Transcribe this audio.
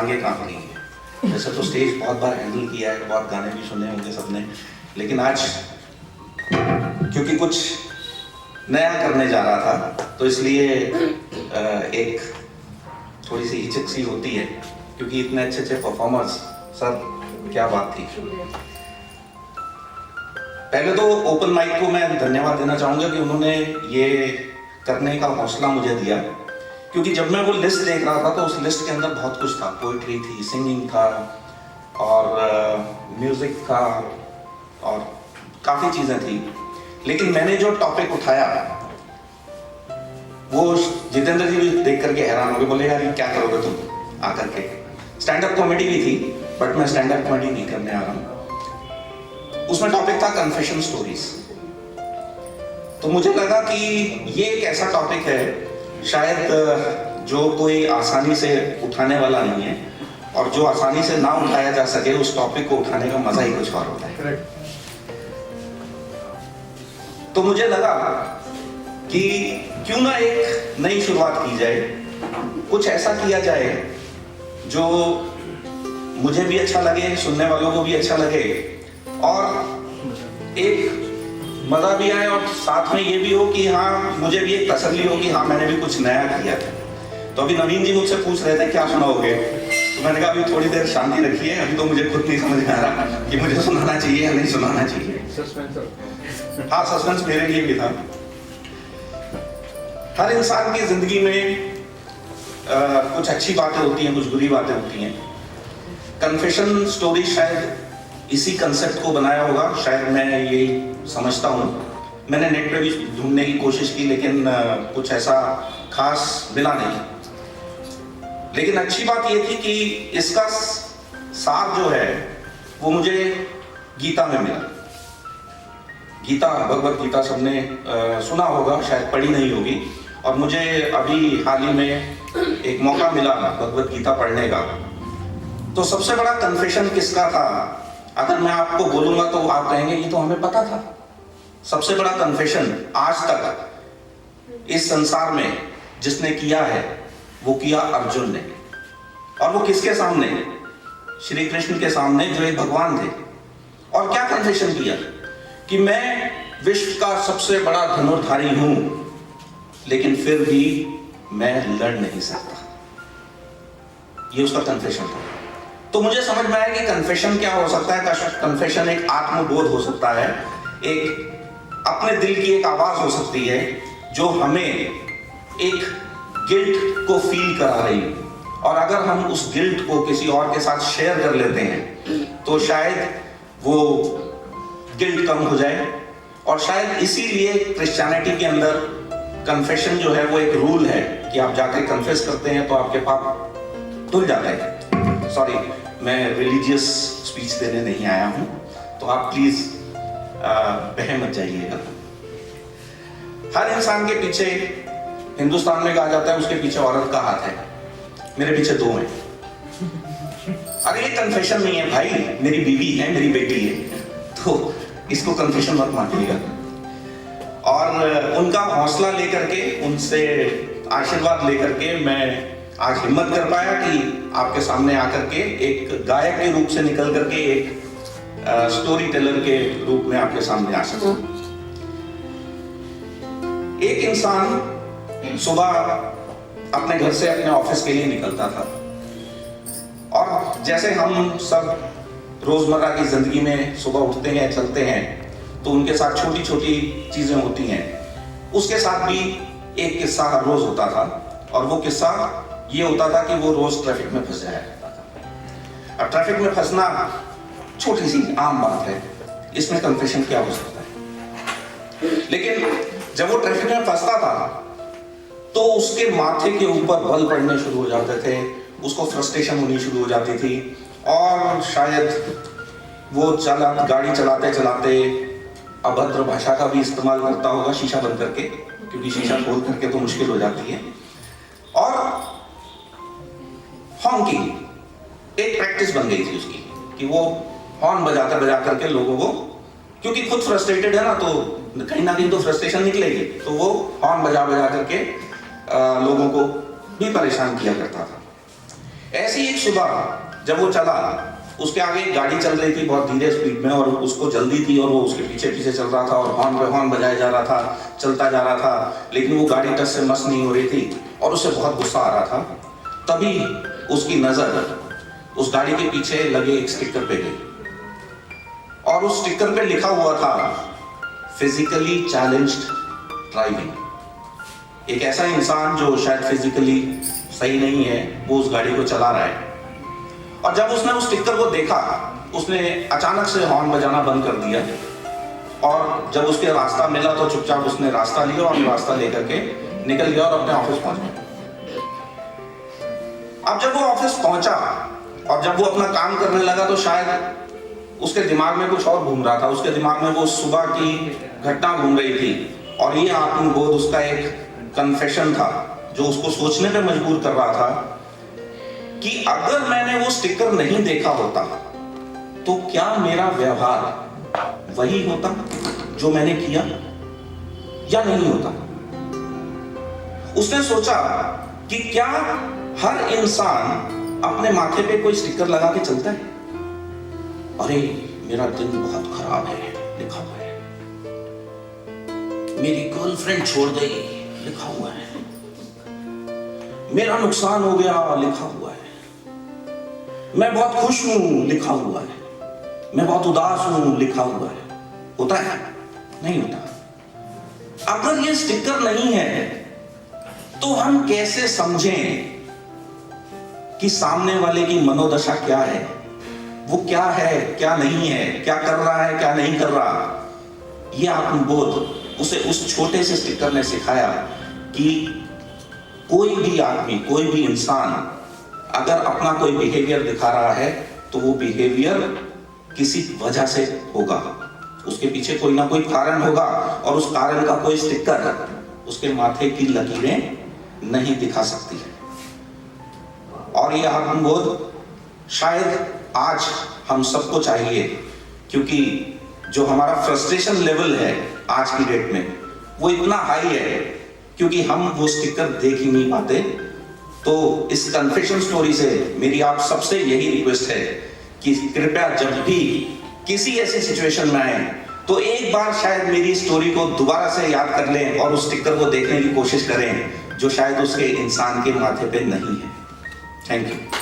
आगे कांप रही है। वैसे तो स्टेज बहुत बार हैंडल किया है, बहुत गाने भी सुने होंगे सबने, लेकिन आज क्योंकि कुछ नया करने जा रहा था तो इसलिए एक थोड़ी सी हिचक सी होती है, क्योंकि इतने अच्छे अच्छे परफॉर्मर्स, सर क्या बात थी। पहले तो ओपन माइक को मैं धन्यवाद देना चाहूँगा कि उन्होंने ये करने का हौसला मुझे दिया, क्योंकि जब मैं वो लिस्ट देख रहा था तो उस लिस्ट के अंदर बहुत कुछ था। पोइट्री थी, सिंगिंग था और म्यूज़िक था और काफ़ी चीज़ें थी, लेकिन मैंने जो टॉपिक उठाया वो जितेंद्र जी भी देख करके हैरान हो गए, बोले यार ये क्या करोगे तुम आकर के। स्टैंड अप कॉमेडी भी थी, बट मैं स्टैंड अप कॉमेडी नहीं करने आ रहा हूँ। उसमें टॉपिक था कन्फेशन स्टोरीज। तो मुझे लगा कि ये एक ऐसा टॉपिक है शायद जो कोई आसानी से उठाने वाला नहीं है, और जो आसानी से ना उठाया जा सके उस टॉपिक को उठाने का मजा ही कुछ और होता है। तो मुझे लगा कि क्यों ना एक नई शुरुआत की जाए, कुछ ऐसा किया जाए जो मुझे भी अच्छा लगे, सुनने वालों को भी अच्छा लगे, और एक मजा भी आए, और साथ में ये भी हो कि हाँ मुझे भी एक तसल्ली हो कि हाँ मैंने भी कुछ नया किया था। तो अभी नवीन जी मुझसे पूछ रहे थे क्या सुनाओगे, तो मैंने कहा अभी थोड़ी देर शांति रखिए, अभी तो मुझे खुद नहीं समझ में आ रहा कि मुझे सुनाना चाहिए या नहीं सुनाना चाहिए। हाँ, सस्पेंस मेरे लिए भी था। हर इंसान की जिंदगी में कुछ अच्छी बातें होती हैं, कुछ बुरी बातें होती हैं। कन्फेशन स्टोरी शायद इसी कंसेप्ट को बनाया होगा, शायद मैं यही समझता हूँ। मैंने नेट पे भी ढूंढने की कोशिश की, लेकिन कुछ ऐसा खास मिला नहीं। लेकिन अच्छी बात यह थी कि इसका सार जो है वो मुझे गीता में मिला। गीता, भगवत गीता सबने सुना होगा, शायद पढ़ी नहीं होगी, और मुझे अभी हाल ही में एक मौका मिला भगवत गीता पढ़ने का। तो सबसे बड़ा कन्फेशन किसका था, अगर मैं आपको बोलूंगा तो आप कहेंगे ये तो हमें पता था। सबसे बड़ा कन्फेशन आज तक इस संसार में जिसने किया है वो किया अर्जुन ने। और वो किसके सामने? श्री कृष्ण के सामने, जो एक भगवान थे। और क्या कन्फेशन किया कि मैं विश्व का सबसे बड़ा धनुर्धारी हूं, लेकिन फिर भी मैं लड़ नहीं सकता। ये उसका कन्फेशन था। तो मुझे समझ में आया कि कन्फेशन क्या हो सकता है। कन्फेशन एक आत्मबोध हो सकता है, एक अपने दिल की एक आवाज हो सकती है जो हमें एक गिल्ट को फील करा रही है, और अगर हम उस गिल्ट को किसी और के साथ शेयर कर लेते हैं तो शायद वो गिल्ट कम हो जाए। और शायद इसीलिए क्रिश्चियनिटी के अंदर कन्फेशन जो है वो एक रूल है कि आप जाके कन्फेस करते हैं तो आपके पाप धुल जाता है। सॉरी, मैं रिलीजियस स्पीच देने नहीं आया हूं, तो आप प्लीज बह मत जाइएगा। हर इंसान के पीछे, हिंदुस्तान में कहा जाता है उसके पीछे औरत का हाथ है, मेरे पीछे दो हैं। अरे ये कन्फेशन नहीं है भाई, मेरी बीवी है, मेरी बेटी है, तो इसको कन्फेशन मत मानिएगा। और उनका हौसला लेकर के, उनसे आशीर्वाद लेकर के मैं आज हिम्मत कर पाया कि आपके सामने आकर के एक गायक के रूप से निकल करके एक स्टोरी टेलर के रूप में आपके सामने आ सकूं। एक इंसान सुबह अपने घर से अपने ऑफिस के लिए निकलता था, और जैसे हम सब रोजमर्रा की जिंदगी में सुबह उठते हैं, चलते हैं, तो उनके साथ छोटी छोटी चीजें होती हैं। उसके साथ भी एक किस्सा हर रोज होता था, और वो किस्सा ये होता था कि वो रोज ट्रैफिक में फंस जाया करता था। अब ट्रैफिक में फंसना छोटी सी आम बात है, इसमें कन्फेशन क्या हो सकता है। लेकिन जब वो ट्रैफिक में फंसता था तो उसके माथे के ऊपर बल पड़ने शुरू हो जाते थे, उसको फ्रस्ट्रेशन होनी शुरू हो जाती थी, और शायद वो गाड़ी चलाते चलाते अभद्र भाषा का भी इस्तेमाल करता होगा, शीशा बंद करके, क्योंकि शीशा खोल करके तो मुश्किल हो जाती है। और हॉर्न एक प्रैक्टिस बन गई थी उसकी, कि वो हॉर्न बजाते बजा करके लोगों को, क्योंकि खुद फ्रस्ट्रेटेड है ना, तो कहीं ना कहीं तो फ्रस्ट्रेशन निकलेगी, तो वो हॉर्न बजा बजा करके लोगों को भी परेशान किया करता था। ऐसी एक सुबह जब वो चला, उसके आगे एक गाड़ी चल रही थी बहुत धीरे स्पीड में, और उसको जल्दी थी और वो उसके पीछे पीछे चल रहा था और हॉर्न पे हॉर्न बजाया जा रहा था, चलता जा रहा था, लेकिन वो गाड़ी टच से मस नहीं हो रही थी और उसे बहुत गुस्सा आ रहा था। तभी उसकी नजर उस गाड़ी के पीछे लगे एक स्टिकर पे गई और उस स्टिकर पे लिखा हुआ था फिजिकली चैलेंज्ड ड्राइविंग। एक ऐसा इंसान जो शायद फिजिकली सही नहीं है, वो उस गाड़ी को चला रहा है। और जब उसने उस स्टिकर को देखा, उसने अचानक से हॉर्न बजाना बंद कर दिया और जब उसके रास्ता मिला तो चुपचाप उसने रास्ता लिया और रास्ता लेकर के निकल गया और अपने ऑफिस पहुंच गया। अब जब वो ऑफिस पहुंचा और जब वो अपना काम करने लगा तो शायद उसके दिमाग में कुछ और घूम रहा था। उसके दिमाग में वो सुबह की घटना घूम रही थी और ये आत्मबोध उसका एक कन्फेशन था जो उसको सोचने पे मजबूर कर रहा था कि अगर मैंने वो स्टिकर नहीं देखा होता तो क्या मेरा व्यवहार वही होता जो मैंने किया या नहीं होता। उसने सोचा कि क्या हर इंसान अपने माथे पे कोई स्टिकर लगा के चलता है? अरे मेरा दिन बहुत खराब है लिखा हुआ है, मेरी गर्लफ्रेंड छोड़ गई लिखा हुआ है, मेरा नुकसान हो गया लिखा हुआ है, मैं बहुत खुश हूं लिखा हुआ है, मैं बहुत उदास हूं लिखा हुआ है। होता है? नहीं होता। अगर ये स्टिकर नहीं है तो हम कैसे समझें कि सामने वाले की मनोदशा क्या है, वो क्या है क्या नहीं है, क्या कर रहा है क्या नहीं कर रहा। ये आत्मबोध उसे उस छोटे से स्टिकर ने सिखाया कि कोई भी आदमी, कोई भी इंसान अगर अपना कोई बिहेवियर दिखा रहा है तो वो बिहेवियर किसी वजह से होगा, उसके पीछे कोई ना कोई कारण होगा और उस कारण का कोई स्टिकर उसके माथे की लकीरें नहीं दिखा सकती है। और ये आत्मबोध शायद आज हम सबको चाहिए, क्योंकि जो हमारा फ्रस्ट्रेशन लेवल है आज की डेट में वो इतना हाई है क्योंकि हम वो स्टिकर देख ही नहीं पाते। तो इस कन्फेशन स्टोरी से मेरी आप सबसे यही रिक्वेस्ट है कि कृपया जब भी किसी ऐसी सिचुएशन में आए तो एक बार शायद मेरी स्टोरी को दोबारा से याद कर लें और उस स्टिकर को देखने की कोशिश करें जो शायद उसके इंसान के माथे पे नहीं है। Thank you.